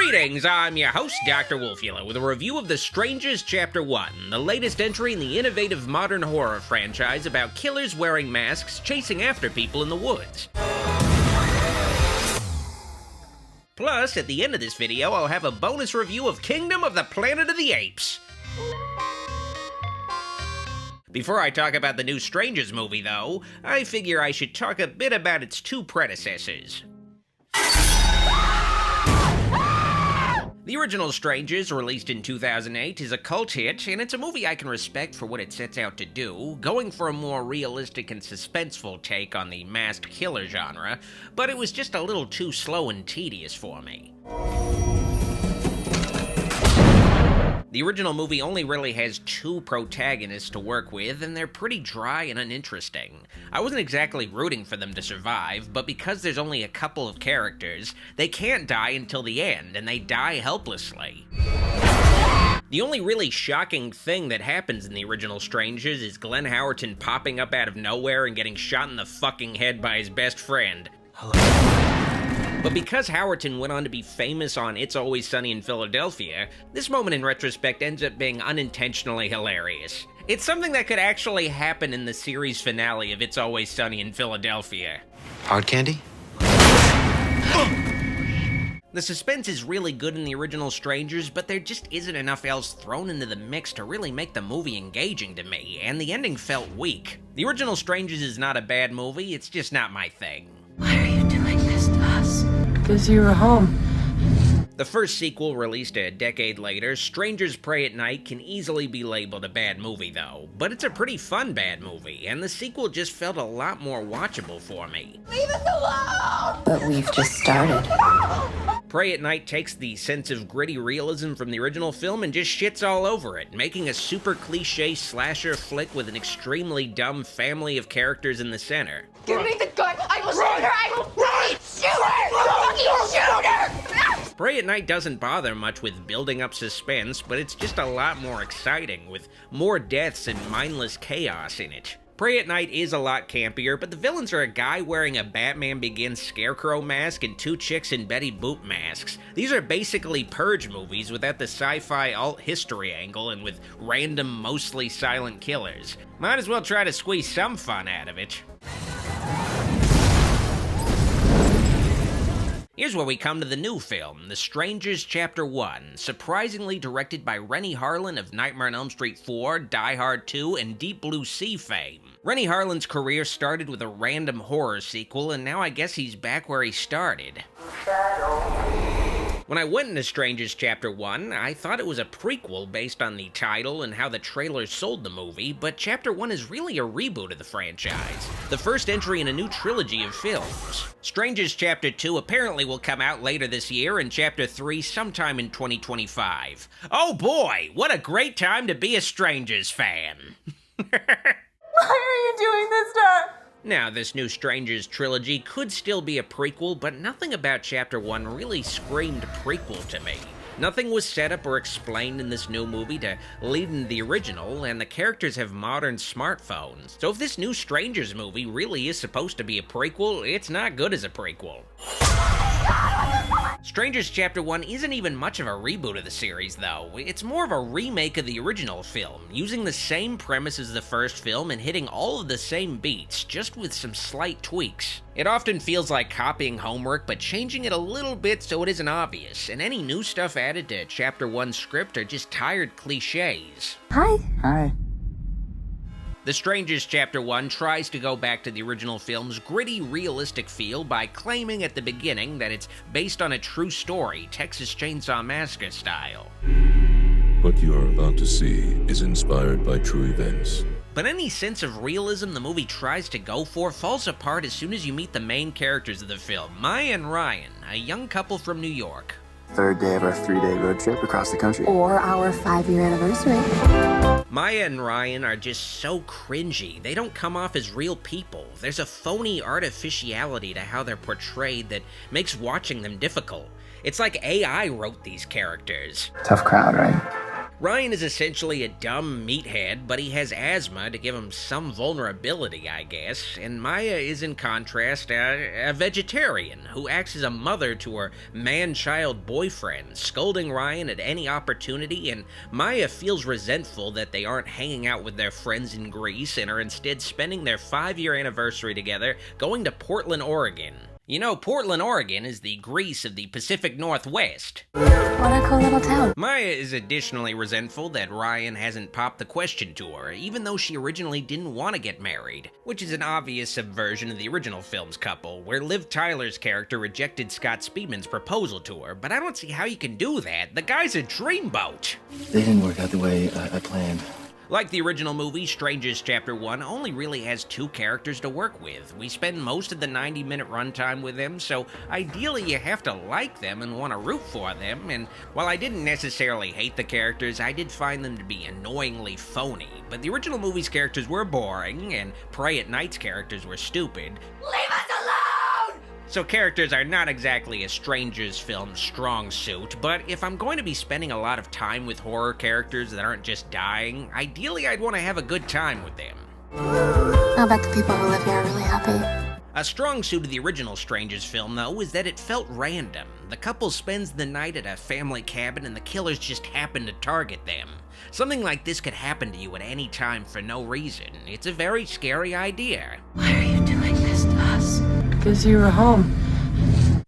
Greetings, I'm your host, Dr. Wolfula, with a review of The Strangers Chapter 1, the latest entry in the innovative modern horror franchise about killers wearing masks chasing after people in the woods. Plus, at the end of this video, I'll have a bonus review of Kingdom of the Planet of the Apes. Before I talk about the new Strangers movie, though, I figure I should talk a bit about its two predecessors. The original Strangers, released in 2008, is a cult hit, and it's a movie I can respect for what it sets out to do, going for a more realistic and suspenseful take on the masked killer genre, but it was just a little too slow and tedious for me. The original movie only really has two protagonists to work with, and they're pretty dry and uninteresting. I wasn't exactly rooting for them to survive, but because there's only a couple of characters, they can't die until the end, and they die helplessly. The only really shocking thing that happens in the original Strangers is Glenn Howerton popping up out of nowhere and getting shot in the fucking head by his best friend. But because Howerton went on to be famous on It's Always Sunny in Philadelphia, this moment in retrospect ends up being unintentionally hilarious. It's something that could actually happen in the series finale of It's Always Sunny in Philadelphia. Hard candy? The suspense is really good in the original Strangers, but there just isn't enough else thrown into the mix to really make the movie engaging to me, and the ending felt weak. The original Strangers is not a bad movie, it's just not my thing. Why are you doing this to us? Because you were home. The first sequel, released a decade later, Strangers Prey at Night, can easily be labeled a bad movie though, but it's a pretty fun bad movie, and the sequel just felt a lot more watchable for me. Leave us alone! But we've just started. Prey at Night takes the sense of gritty realism from the original film and just shits all over it, making a super cliche slasher flick with an extremely dumb family of characters in the center. Give me the gun! I will shoot her! I will fucking shoot her! Fucking shoot her! Prey at Night doesn't bother much with building up suspense, but it's just a lot more exciting, with more deaths and mindless chaos in it. Prey at Night is a lot campier, but the villains are a guy wearing a Batman Begins Scarecrow mask and two chicks in Betty Boop masks. These are basically Purge movies without the sci-fi alt-history angle and with random, mostly silent killers. Might as well try to squeeze some fun out of it. Here's where we come to the new film, The Strangers Chapter 1, surprisingly directed by Renny Harlin of Nightmare on Elm Street 4, Die Hard 2, and Deep Blue Sea fame. Renny Harlin's career started with a random horror sequel, and now I guess he's back where he started. When I went into Strangers Chapter 1, I thought it was a prequel based on the title and how the trailers sold the movie, but Chapter 1 is really a reboot of the franchise, the first entry in a new trilogy of films. Strangers Chapter 2 apparently will come out later this year, and Chapter 3 sometime in 2025. Oh boy, what a great time to be a Strangers fan! Why are you doing this to us? Now, this new Strangers trilogy could still be a prequel, but nothing about Chapter 1 really screamed prequel to me. Nothing was set up or explained in this new movie to lead into the original, and the characters have modern smartphones. So if this new Strangers movie really is supposed to be a prequel, it's not good as a prequel. Strangers Chapter 1 isn't even much of a reboot of the series, though. It's more of a remake of the original film, using the same premise as the first film and hitting all of the same beats, just with some slight tweaks. It often feels like copying homework, but changing it a little bit so it isn't obvious, and any new stuff added to Chapter 1's script are just tired cliches. Hi. Hi. The Strangers Chapter 1 tries to go back to the original film's gritty, realistic feel by claiming at the beginning that it's based on a true story, Texas Chainsaw Massacre style. What you are about to see is inspired by true events. But any sense of realism the movie tries to go for falls apart as soon as you meet the main characters of the film, Maya and Ryan, a young couple from New York. Third day of our 3-day road trip across the country. Or our 5-year anniversary. Maya and Ryan are just so cringy. They don't come off as real people. There's a phony artificiality to how they're portrayed that makes watching them difficult. It's like AI wrote these characters. Tough crowd, right? Ryan is essentially a dumb meathead, but he has asthma to give him some vulnerability, I guess, and Maya is, in contrast, a vegetarian who acts as a mother to her man-child boyfriend, scolding Ryan at any opportunity, and Maya feels resentful that they aren't hanging out with their friends in Greece and are instead spending their 5-year anniversary together going to Portland, Oregon. You know, Portland, Oregon is the Greece of the Pacific Northwest. What a cool little town. Maya is additionally resentful that Ryan hasn't popped the question to her, even though she originally didn't want to get married, which is an obvious subversion of the original film's couple, where Liv Tyler's character rejected Scott Speedman's proposal to her, but I don't see how you can do that. The guy's a dreamboat! They didn't work out the way I planned. Like the original movie, Strangers Chapter 1 only really has 2 characters to work with. We spend most of the 90-minute runtime with them, so ideally you have to like them and want to root for them, and while I didn't necessarily hate the characters, I did find them to be annoyingly phony. But the original movie's characters were boring, and Prey at Night's characters were stupid. Leave us alone! So characters are not exactly a Strangers film's strong suit, but if I'm going to be spending a lot of time with horror characters that aren't just dying, ideally I'd want to have a good time with them. I'll bet the people who live here are really happy. A strong suit of the original Strangers film, though, is that it felt random. The couple spends the night at a family cabin and the killers just happen to target them. Something like this could happen to you at any time for no reason. It's a very scary idea. Why are you doing this to us? Because you were home.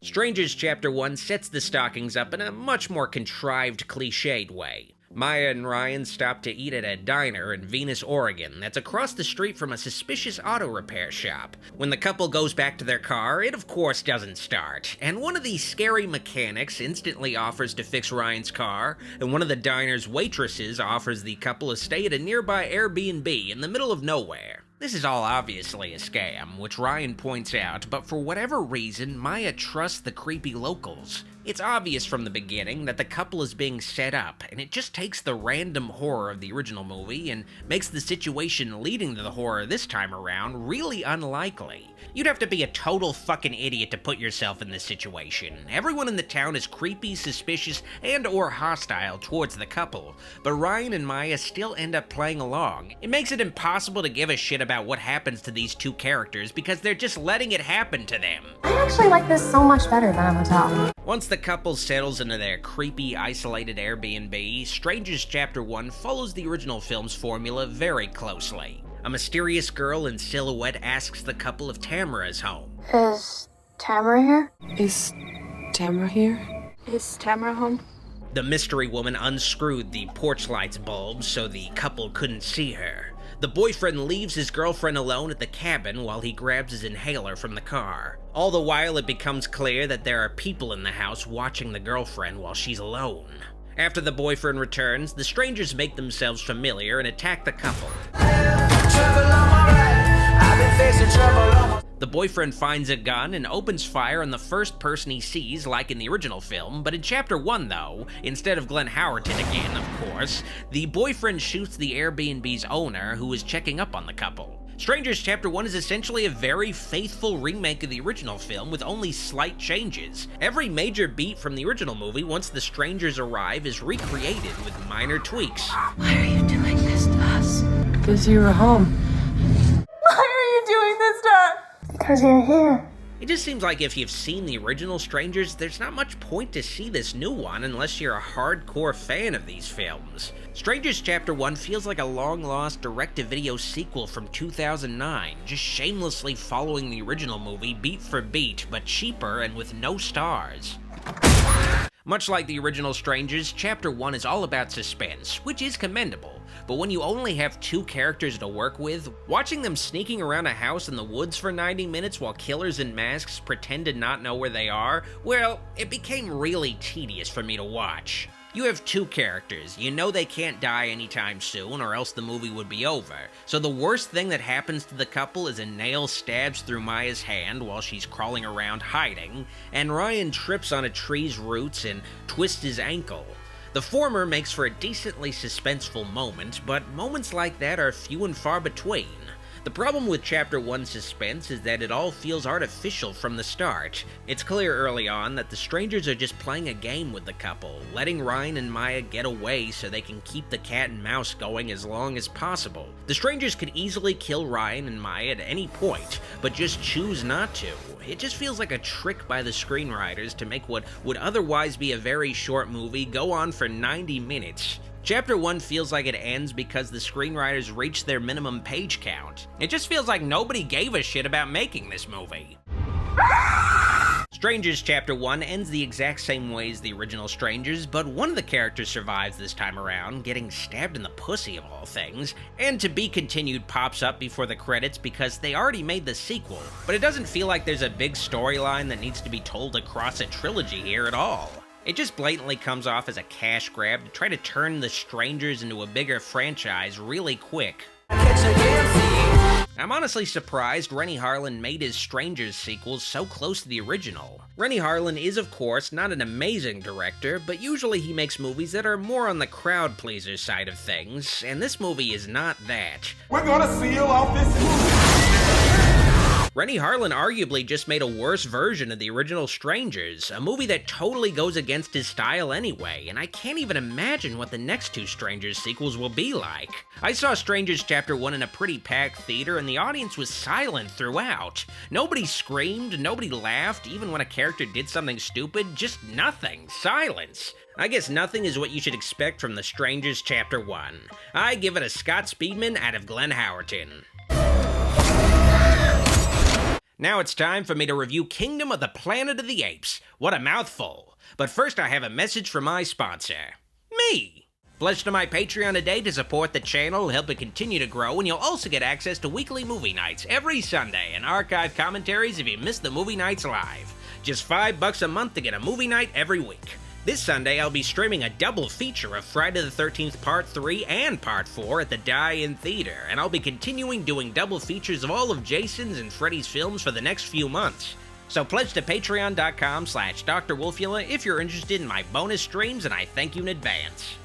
Strangers Chapter 1 sets the stockings up in a much more contrived, cliched way. Maya and Ryan stop to eat at a diner in Venus, Oregon that's across the street from a suspicious auto repair shop. When the couple goes back to their car, it of course doesn't start, and one of these scary mechanics instantly offers to fix Ryan's car, and one of the diner's waitresses offers the couple a stay at a nearby Airbnb in the middle of nowhere. This is all obviously a scam, which Ryan points out, but for whatever reason, Maya trusts the creepy locals. It's obvious from the beginning that the couple is being set up, and it just takes the random horror of the original movie and makes the situation leading to the horror this time around really unlikely. You'd have to be a total fucking idiot to put yourself in this situation. Everyone in the town is creepy, suspicious, and/or hostile towards the couple, but Ryan and Maya still end up playing along. It makes it impossible to give a shit about what happens to these 2 characters because they're just letting it happen to them. I actually like this so much better than on the top. Once the couple settles into their creepy, isolated Airbnb, Strangers Chapter 1 follows the original film's formula very closely. A mysterious girl in silhouette asks the couple if Tamara is home. Is Tamara here? Is Tamara here? Is Tamara home? The mystery woman unscrewed the porch light's bulbs so the couple couldn't see her. The boyfriend leaves his girlfriend alone at the cabin while he grabs his inhaler from the car. All the while, it becomes clear that there are people in the house watching the girlfriend while she's alone. After the boyfriend returns, the strangers make themselves familiar and attack the couple. The boyfriend finds a gun and opens fire on the first person he sees, like in the original film, but in Chapter 1, though, instead of Glenn Howerton again, of course, the boyfriend shoots the Airbnb's owner, who is checking up on the couple. Strangers Chapter 1 is essentially a very faithful remake of the original film with only slight changes. Every major beat from the original movie once the strangers arrive is recreated with minor tweaks. Why are you doing this to us? Because you were home. Why are you doing this to us? Because you're here. It just seems like if you've seen the original Strangers, there's not much point to see this new one unless you're a hardcore fan of these films. Strangers Chapter 1 feels like a long-lost direct-to-video sequel from 2009, just shamelessly following the original movie beat for beat, but cheaper and with no stars. Much like the original Strangers, Chapter 1 is all about suspense, which is commendable, but when you only have 2 characters to work with, watching them sneaking around a house in the woods for 90 minutes while killers in masks pretend to not know where they are, well, it became really tedious for me to watch. You have 2 characters, you know they can't die anytime soon or else the movie would be over, so the worst thing that happens to the couple is a nail stabs through Maya's hand while she's crawling around hiding, and Ryan trips on a tree's roots and twists his ankle. The former makes for a decently suspenseful moment, but moments like that are few and far between. The problem with Chapter 1's suspense is that it all feels artificial from the start. It's clear early on that the strangers are just playing a game with the couple, letting Ryan and Maya get away so they can keep the cat and mouse going as long as possible. The strangers could easily kill Ryan and Maya at any point, but just choose not to. It just feels like a trick by the screenwriters to make what would otherwise be a very short movie go on for 90 minutes. Chapter 1 feels like it ends because the screenwriters reached their minimum page count. It just feels like nobody gave a shit about making this movie. Strangers Chapter 1 ends the exact same way as the original Strangers, but one of the characters survives this time around, getting stabbed in the pussy of all things, and To Be Continued pops up before the credits because they already made the sequel, but it doesn't feel like there's a big storyline that needs to be told across a trilogy here at all. It just blatantly comes off as a cash grab to try to turn the Strangers into a bigger franchise really quick. I'm honestly surprised Renny Harlin made his Strangers sequels so close to the original. Renny Harlin is of course not an amazing director, but usually he makes movies that are more on the crowd pleaser side of things, and this movie is not that. We're gonna seal off this movie! Renny Harlin arguably just made a worse version of the original Strangers, a movie that totally goes against his style anyway, and I can't even imagine what the next two Strangers sequels will be like. I saw Strangers Chapter 1 in a pretty packed theater and the audience was silent throughout. Nobody screamed, nobody laughed, even when a character did something stupid, just nothing. Silence. I guess nothing is what you should expect from the Strangers Chapter 1. I give it a Scott Speedman out of Glen Howerton. Now it's time for me to review Kingdom of the Planet of the Apes. What a mouthful. But first I have a message from my sponsor, me. Pledge to my Patreon today to support the channel, help it continue to grow, and you'll also get access to weekly movie nights every Sunday and archive commentaries if you missed the movie nights live. Just $5 a month to get a movie night every week. This Sunday, I'll be streaming a double feature of Friday the 13th Part 3 and Part 4 at the Die-In Theater, and I'll be continuing doing double features of all of Jason's and Freddy's films for the next few months. So pledge to patreon.com/Dr. Wolfula if you're interested in my bonus streams, and I thank you in advance.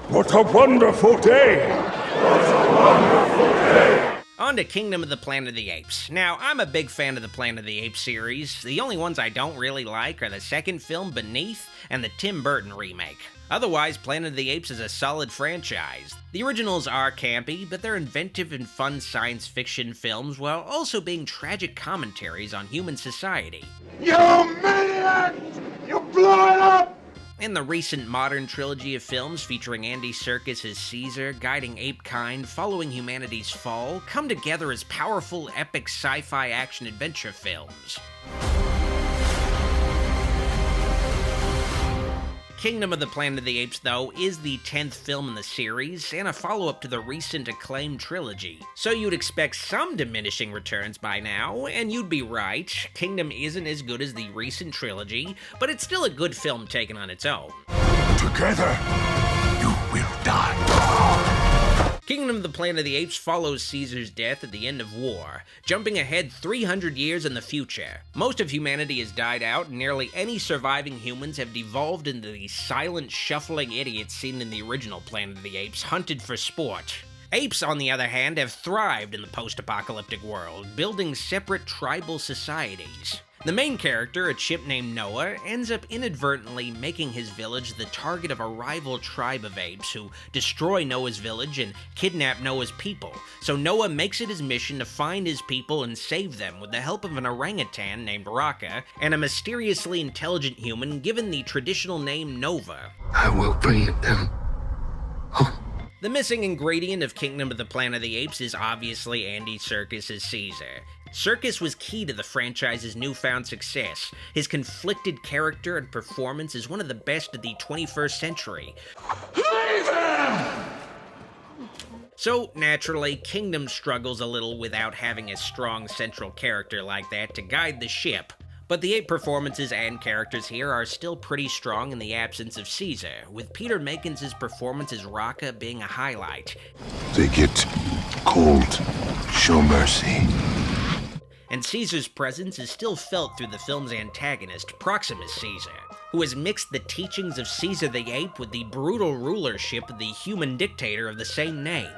What a wonderful day! What a wonderful day! On to Kingdom of the Planet of the Apes. Now, I'm a big fan of the Planet of the Apes series. The only ones I don't really like are the second film, Beneath, and the Tim Burton remake. Otherwise, Planet of the Apes is a solid franchise. The originals are campy, but they're inventive and fun science fiction films while also being tragic commentaries on human society. You maniac! You blow it up! In the recent modern trilogy of films featuring Andy Serkis as Caesar, guiding apekind, following humanity's fall, come together as powerful, epic sci-fi action-adventure films. Kingdom of the Planet of the Apes, though, is the 10th film in the series, and a follow-up to the recent acclaimed trilogy. So you'd expect some diminishing returns by now, and you'd be right. Kingdom isn't as good as the recent trilogy, but it's still a good film taken on its own. Together, you will die. Kingdom of the Planet of the Apes follows Caesar's death at the end of war, jumping ahead 300 years in the future. Most of humanity has died out, and nearly any surviving humans have devolved into the silent, shuffling idiots seen in the original Planet of the Apes, hunted for sport. Apes, on the other hand, have thrived in the post-apocalyptic world, building separate tribal societies. The main character, a chimp named Noah, ends up inadvertently making his village the target of a rival tribe of apes who destroy Noah's village and kidnap Noah's people, so Noah makes it his mission to find his people and save them with the help of an orangutan named Raka and a mysteriously intelligent human given the traditional name Nova. I will bring them home. The missing ingredient of Kingdom of the Planet of the Apes is obviously Andy Serkis as Caesar. Serkis was key to the franchise's newfound success. His conflicted character and performance is one of the best of the 21st century. Leave him! So, naturally, Kingdom struggles a little without having a strong central character like that to guide the ship. But the ape performances and characters here are still pretty strong in the absence of Caesar, with Peter Makins' performance as Raka being a highlight. They get cold. Show mercy. And Caesar's presence is still felt through the film's antagonist, Proximus Caesar, who has mixed the teachings of Caesar the Ape with the brutal rulership of the human dictator of the same name.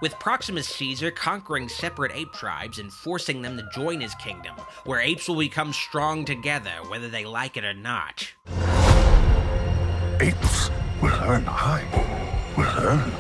with Proximus Caesar conquering separate ape tribes and forcing them to join his kingdom, where apes will become strong together, whether they like it or not. Apes will learn. I will learn.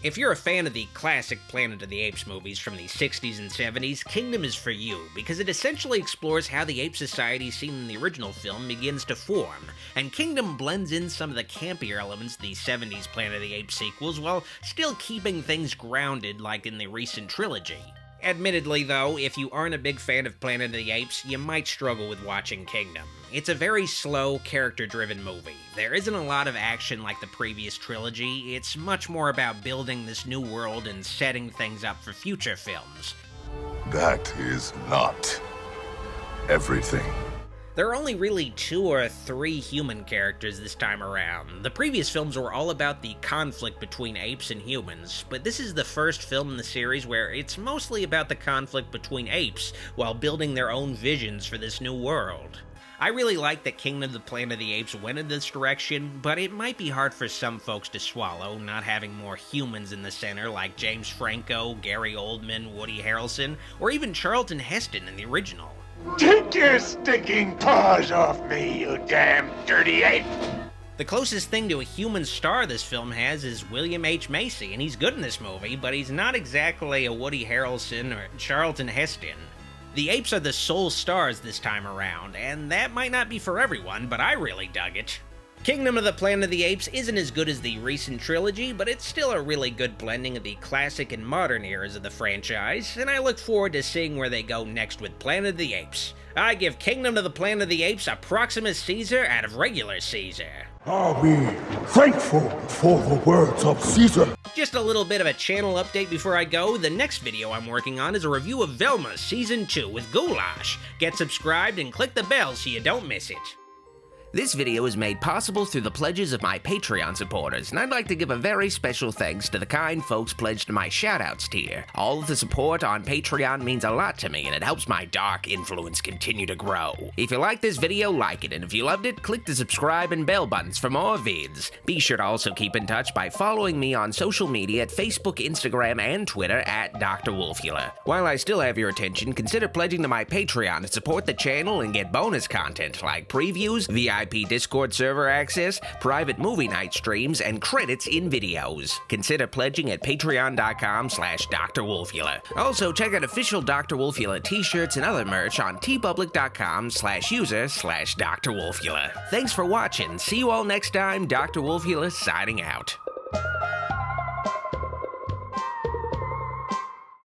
If you're a fan of the classic Planet of the Apes movies from the 60s and 70s, Kingdom is for you, because it essentially explores how the ape society seen in the original film begins to form, and Kingdom blends in some of the campier elements of the 70s Planet of the Apes sequels while still keeping things grounded like in the recent trilogy. Admittedly though, if you aren't a big fan of Planet of the Apes, you might struggle with watching Kingdom. It's a very slow, character-driven movie. There isn't a lot of action like the previous trilogy, it's much more about building this new world and setting things up for future films. That is not everything. There are only really 2 or 3 human characters this time around. The previous films were all about the conflict between apes and humans, but this is the first film in the series where it's mostly about the conflict between apes while building their own visions for this new world. I really like that Kingdom of the Planet of the Apes went in this direction, but it might be hard for some folks to swallow not having more humans in the center like James Franco, Gary Oldman, Woody Harrelson, or even Charlton Heston in the original. Take your stinking paws off me, you damn dirty ape! The closest thing to a human star this film has is William H. Macy, and he's good in this movie, but he's not exactly a Woody Harrelson or Charlton Heston. The apes are the sole stars this time around, and that might not be for everyone, but I really dug it. Kingdom of the Planet of the Apes isn't as good as the recent trilogy, but it's still a really good blending of the classic and modern eras of the franchise, and I look forward to seeing where they go next with Planet of the Apes. I give Kingdom of the Planet of the Apes a Proximus Caesar out of regular Caesar. Are we thankful for the words of Caesar? Just a little bit of a channel update before I go. The next video I'm working on is a review of Velma Season 2 with Goulash. Get subscribed and click the bell so you don't miss it. This video is made possible through the pledges of my Patreon supporters, and I'd like to give a very special thanks to the kind folks pledged to my shoutouts tier. All of the support on Patreon means a lot to me, and it helps my dark influence continue to grow. If you like this video, like it, and if you loved it, click the subscribe and bell buttons for more vids. Be sure to also keep in touch by following me on social media at Facebook, Instagram, and Twitter at Dr. Wolfula. While I still have your attention, consider pledging to my Patreon to support the channel and get bonus content like previews, VIP Discord server access, private movie night streams, and credits in videos. Consider pledging at patreon.com/Dr. Wolfula. Also, check out official Dr. Wolfula t-shirts and other merch on tpublic.com/user/Dr. Wolfula. Thanks for watching. See you all next time. Dr. Wolfula signing out.